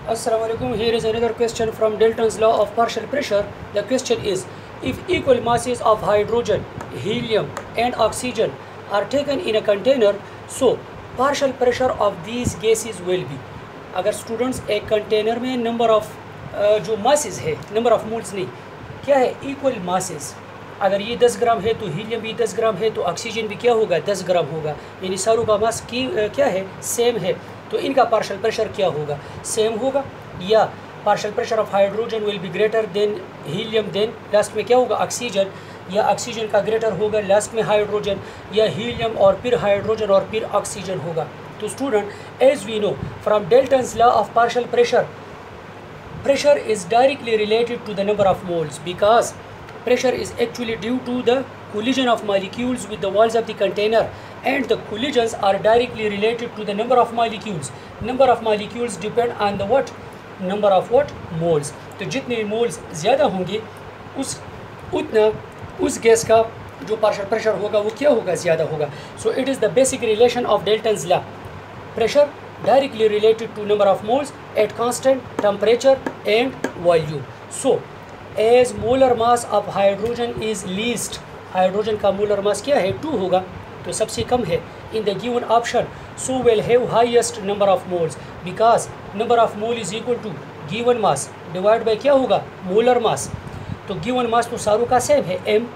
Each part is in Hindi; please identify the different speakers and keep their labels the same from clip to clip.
Speaker 1: Assalamualaikum. Here is another question from Dalton's law of partial pressure. The question is, if equal masses of hydrogen, helium and oxygen are taken in a container, so partial pressure of these gases will be. अगर स्टूडेंट्स एक कंटेनर में नंबर ऑफ जो मासेस है, नंबर ऑफ मोल्स नहीं, क्या है, इक्वल मासेस. अगर ये 10 ग्राम है तो हीलियम भी 10 ग्राम है, तो ऑक्सीजन भी क्या होगा, 10 ग्राम होगा. यानी सारों का मास की क्या है, सेम है. तो इनका पार्शियल प्रेशर क्या होगा, सेम होगा. या partial pressure of hydrogen will be greater than helium, then last में क्या होगा, ऑक्सीजन. या ऑक्सीजन का ग्रेटर होगा लास्ट में हाइड्रोजन, या हीलियम और फिर हाइड्रोजन और फिर ऑक्सीजन होगा. तो student, as we know from Dalton's law of partial pressure, pressure is directly related to the number of moles, because pressure is actually due to the collision of molecules with the walls of the container, and the collisions are directly related to the number of molecules. Number of molecules depend on the what, number of what, moles. तो जितने moles ज़्यादा होंगे उतना उस गैस का जो पार्शियल प्रेशर होगा वो क्या होगा, ज़्यादा होगा. So it is the basic relation of Dalton's law. Pressure directly related to number of moles at constant temperature and volume. So as molar mass of hydrogen is least, hydrogen का मोलर मास क्या है, 2 होगा, तो सबसे कम है in the given option, so will have highest number of moles, because number of mole is equal to given mass divide by क्या होगा, मोलर मास. तो given मास तो सारों का सेम है, m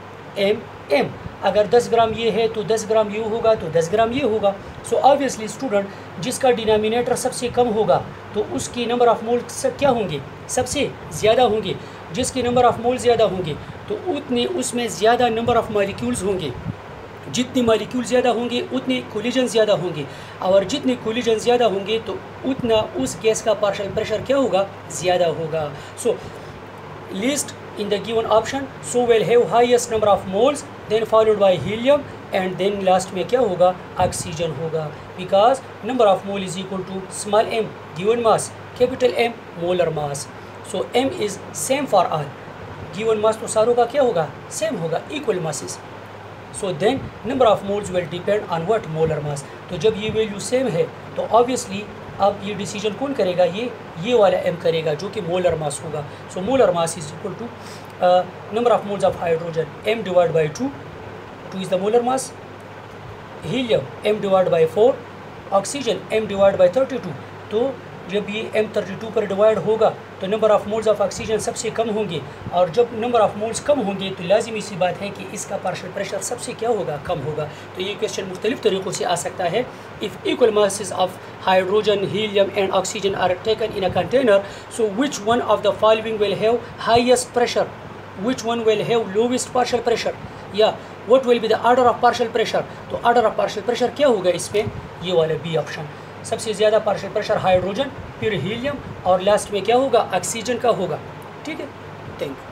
Speaker 1: m m. अगर 10 ग्राम ये है तो 10 ग्राम ये होगा, तो 10 ग्राम ये होगा. सो ऑब्वियसली स्टूडेंट, जिसका डिनोमिनेटर सबसे कम होगा तो उसकी नंबर ऑफ मोल क्या होंगे, सबसे ज़्यादा होंगे. जिसके नंबर ऑफ मोल ज़्यादा होंगे तो उतने उसमें ज़्यादा नंबर ऑफ मॉलिक्यूल्स होंगे. जितने मॉलिक्यूल ज़्यादा होंगे उतने कोलिजन ज़्यादा होंगे, और जितने कोलिजन ज़्यादा होंगे तो उतना उस गैस का पार्शियल प्रेशर क्या होगा, ज़्यादा होगा. सो least in the given option, so will have highest number of moles, then followed by helium, and then last में क्या होगा, oxygen होगा, because number of mole is equal to small m given mass, capital M molar mass. So m is same for all. given mass तो सारों का क्या होगा, same होगा, equal masses. So then number of moles will depend on what, molar mass. तो जब ये वैल्यू सेम है तो ऑब्वियसली अब ये डिसीजन कौन करेगा, ये वाला m करेगा जो कि मोलर मास होगा. So molar mass is equal to number of moles of hydrogen m divide by 2 is the molar mass, helium m divide by 4, oxygen m divide by 32. तो जब ये m 32 पर डिवाइड होगा तो number of moles of oxygen सबसे कम होंगे, और जब नंबर ऑफ मोल्स कम होंगे तो लाजिमी सी बात है कि इसका पार्शियल प्रेशर सबसे क्या होगा, कम होगा. तो ये क्वेश्चन मुख्तलिफ तरीक़ों से आ सकता है. If equal masses of hydrogen, helium and oxygen are taken in a container, so which one of the following will have highest pressure, which one will have lowest partial pressure, या what will be the order of partial pressure. तो ऑर्डर ऑफ पार्शियल प्रेशर क्या होगा इसमें, ये वाला बी ऑप्शन. सबसे ज़्यादा पार्शियल प्रेशर हाइड्रोजन, फिर हीलियम, और लास्ट में क्या होगा, ऑक्सीजन का होगा. ठीक है, थैंक यू.